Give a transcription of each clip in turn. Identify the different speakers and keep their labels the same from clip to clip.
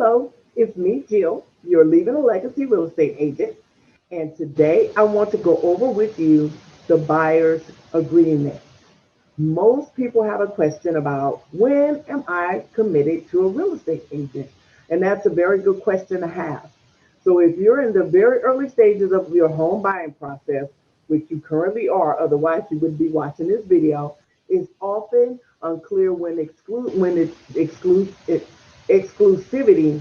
Speaker 1: Hello, it's me, Jill, your Leaving a Legacy real estate agent. And today I want to go over with you the buyer's agreement. Most people have a question about when am I committed to a real estate agent? And that's a very good question to have. So if you're in the very early stages of your home buying process, which you currently are, otherwise you would be watching this video, it's often unclear when exclusivity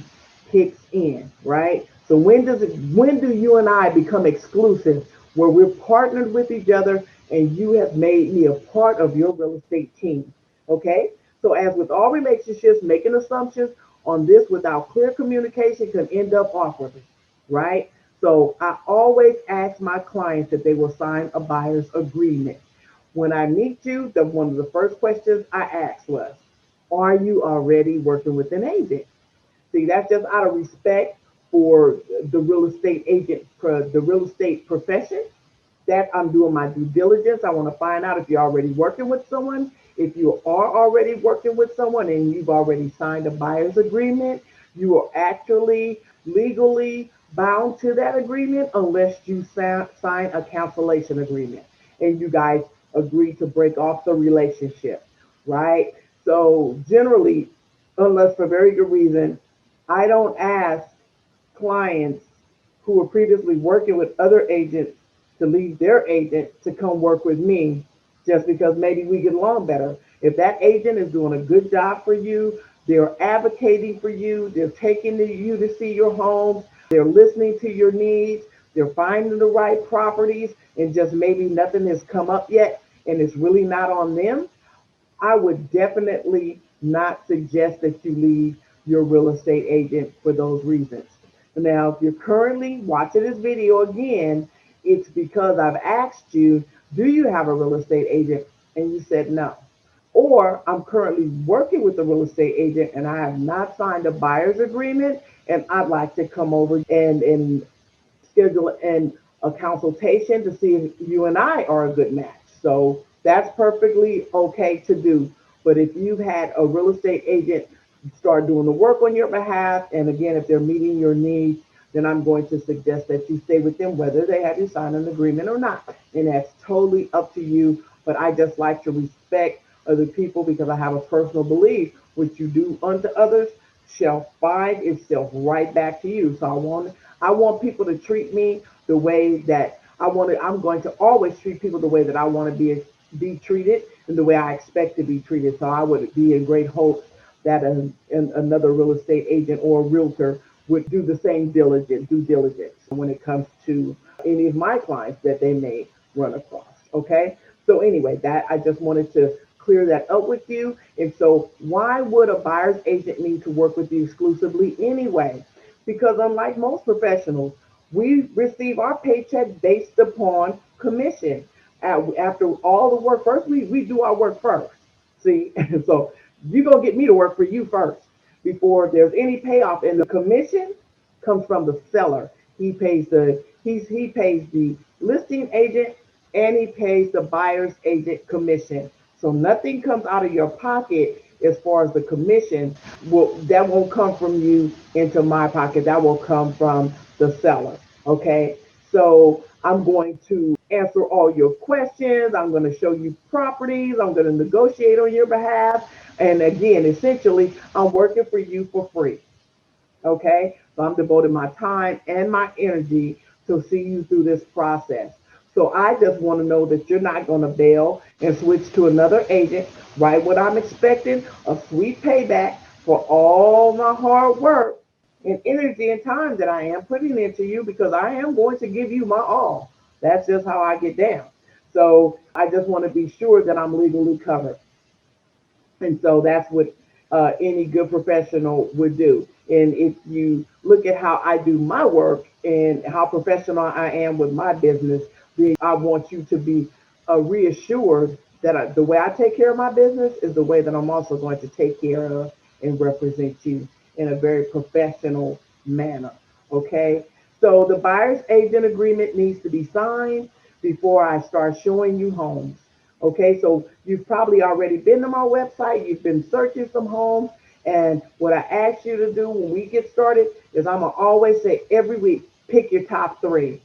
Speaker 1: kicks in, right? So when do you and I become exclusive where we're partnered with each other and you have made me a part of your real estate team? Okay? So as with all relationships, making assumptions on this without clear communication can end up awkwardly, right? So I always ask my clients that they will sign a buyer's agreement. When I meet you, one of the first questions I asked was, are you already working with an agent? See, that's just out of respect for the real estate profession. That I'm doing my due diligence. I want to find out if you're already working with someone. If you are already working with someone and you've already signed a buyer's agreement, you are actually legally bound to that agreement unless you sign a cancellation agreement and you guys agree to break off the relationship, right? So generally, unless for very good reason, I don't ask clients who were previously working with other agents to leave their agent to come work with me just because maybe we get along better. If that agent is doing a good job for you, they're advocating for you, they're taking you to see your homes, they're listening to your needs, they're finding the right properties, and just maybe nothing has come up yet and it's really not on them, I would definitely not suggest that you leave your real estate agent for those reasons. Now, if you're currently watching this video again, it's because I've asked you, do you have a real estate agent? And you said no. Or I'm currently working with a real estate agent and I have not signed a buyer's agreement and I'd like to come over and schedule a consultation to see if you and I are a good match. So that's perfectly okay to do. But if you've had a real estate agent start doing the work on your behalf, and again, if they're meeting your needs, then I'm going to suggest that you stay with them, whether they have you sign an agreement or not. And that's totally up to you. But I just like to respect other people because I have a personal belief, what you do unto others shall find itself right back to you. So I want people to treat me the way that I want to. I'm going to always treat people the way that I want to be treated and the way I expect to be treated. So I would be in great hopes that another real estate agent or a realtor would do the same due diligence when it comes to any of my clients that they may run across. Okay. So anyway, that I just wanted to clear that up with you. And so why would a buyer's agent need to work with you exclusively anyway? Because unlike most professionals, we receive our paycheck based upon commission. After all the work, first we do our work first. See, so you're gonna get me to work for you first before there's any payoff. And the commission comes from the seller. He pays the listing agent and he pays the buyer's agent commission. So nothing comes out of your pocket as far as the commission. That won't come from you into my pocket. That will come from the seller. Okay. So I'm going to answer all your questions. I'm going to show you properties. I'm going to negotiate on your behalf. And again, essentially, I'm working for you for free. Okay. So I'm devoting my time and my energy to see you through this process. So I just want to know that you're not going to bail and switch to another agent, right? What I'm expecting, a sweet payback for all my hard work and energy and time that I am putting into you because I am going to give you my all. That's just how I get down. So I just want to be sure that I'm legally covered. And so that's what any good professional would do. And if you look at how I do my work and how professional I am with my business, then I want you to be reassured that the way I take care of my business is the way that I'm also going to take care of and represent you in a very professional manner. Okay. So the buyer's agent agreement needs to be signed before I start showing you homes. Okay, so you've probably already been to my website, you've been searching some homes, And what I ask you to do when we get started is I'm going to always say every week, pick your top three.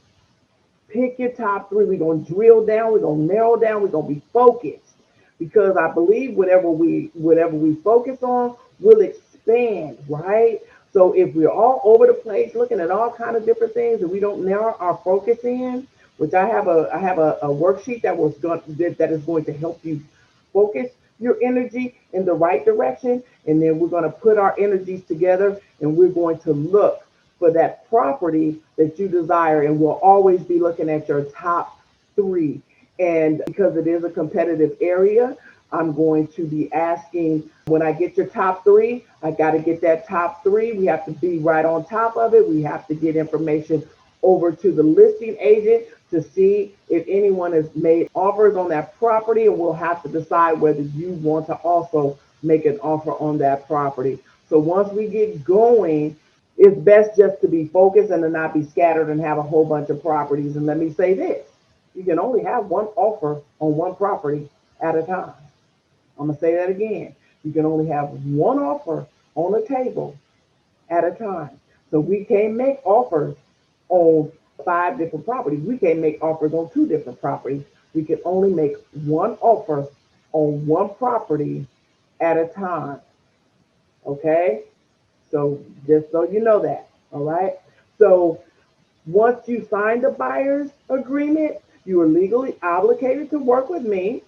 Speaker 1: Pick your top three. We're going to drill down. We're going to narrow down. We're going to be focused because I believe whatever we focus on will expand, right? So if we're all over the place looking at all kind of different things and we don't narrow our focus in, which I have a worksheet that is going to help you focus your energy in the right direction, and then we're going to put our energies together and we're going to look for that property that you desire, and we'll always be looking at your top three. And because it is a competitive area, I'm going to be asking when I get your top three, I got to get that top three. We have to be right on top of it. We have to get information over to the listing agent to see if anyone has made offers on that property, and we'll have to decide whether you want to also make an offer on that property. So once we get going, it's best just to be focused and to not be scattered and have a whole bunch of properties. And let me say this, you can only have one offer on one property at a time. I'm going to say that again. You can only have one offer on the table at a time. So we can't make offers on five different properties. We can't make offers on two different properties. We can only make one offer on one property at a time. Okay? So just so you know that. All right? So once you sign the buyer's agreement, you are legally obligated to work with me.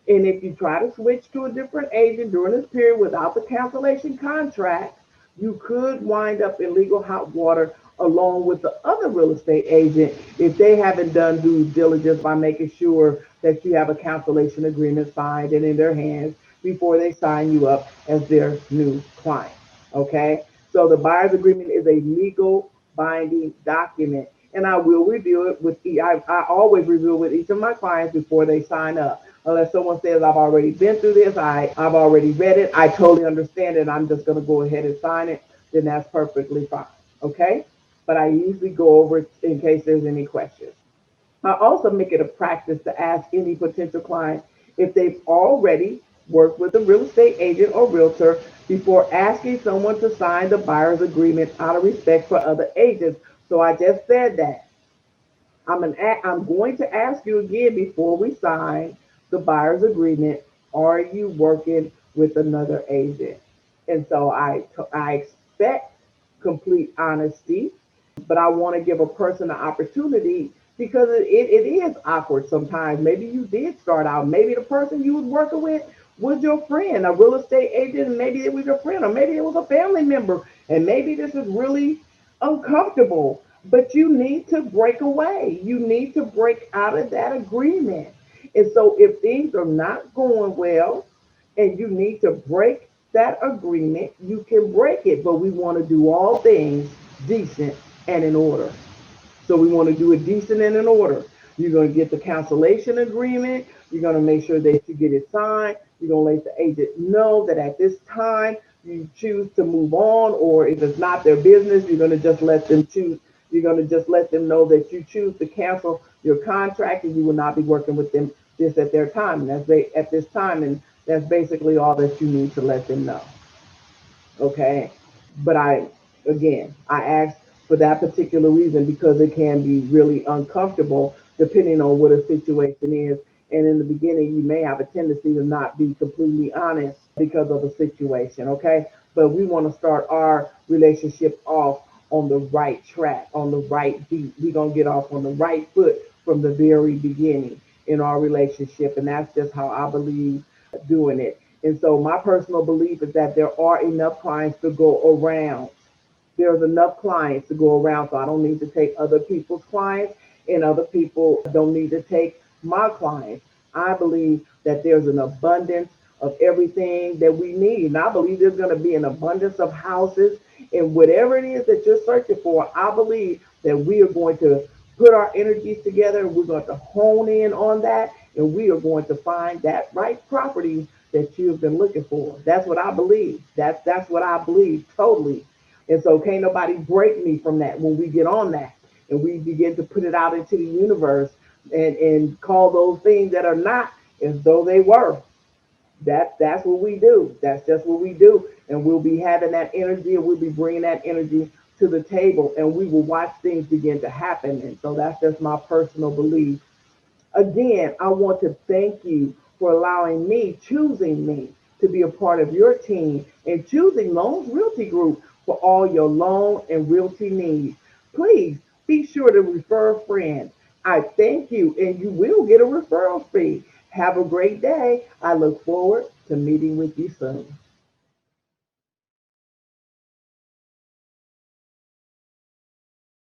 Speaker 1: And if you try to switch to a different agent during this period without the cancellation contract, you could wind up in legal hot water along with the other real estate agent if they haven't done due diligence by making sure that you have a cancellation agreement signed and in their hands before they sign you up as their new client. Okay? So the buyer's agreement is a legal binding document. And I will review it I always review it with each of my clients before they sign up. Unless someone says, I've already been through this, I've already read it, I totally understand it, I'm just going to go ahead and sign it, then that's perfectly fine. Okay? But I usually go over it in case there's any questions. I also make it a practice to ask any potential client if they've already worked with a real estate agent or realtor before asking someone to sign the buyer's agreement out of respect for other agents. So I just said that. I'm going to ask you again before we sign the buyer's agreement, are you working with another agent? And so I expect complete honesty, but I want to give a person an opportunity because it is awkward sometimes. Maybe you did start out. Maybe the person you was working with was your friend, a real estate agent, and maybe it was your friend, or maybe it was a family member, and maybe this is really uncomfortable. But you need to break away. You need to break out of that agreement. And so if things are not going well and you need to break that agreement, you can break it. But we want to do all things decent and in order. So we want to do it decent and in order. You're going to get the cancellation agreement. You're going to make sure that you get it signed. You're going to let the agent know that at this time you choose to move on, or if it's not their business, you're going to just let them choose. You're going to just let them know that you choose to cancel your contract and you will not be working with them just at their time. And at this time, and that's basically all that you need to let them know. Okay. But I asked for that particular reason because it can be really uncomfortable depending on what a situation is. And in the beginning, you may have a tendency to not be completely honest because of the situation. Okay. But we want to start our relationship off on the right track, on the right beat. We're going to get off on the right foot from the very beginning in our relationship. And that's just how I believe doing it. And so my personal belief is that there are enough clients to go around. There's enough clients to go around, so I don't need to take other people's clients, and other people don't need to take my clients. I believe that there's an abundance of everything that we need. And I believe there's going to be an abundance of houses, and whatever it is that you're searching for, I believe that we are going to put our energies together and we're going to hone in on that, and we are going to find that right property that you've been looking for. That's what I believe. That's what I believe totally. And so can't nobody break me from that when we get on that and we begin to put it out into the universe and call those things that are not as though they were. That's what we do. That's just what we do. And we'll be having that energy, and we'll be bringing that energy to the table, and we will watch things begin to happen. And so that's just my personal belief. Again, I want to thank you for allowing me, choosing me to be a part of your team and choosing Loans Realty Group for all your loan and realty needs. Please be sure to refer a friend. I thank you, and you will get a referral fee. Have a great day. I look forward to meeting with you soon.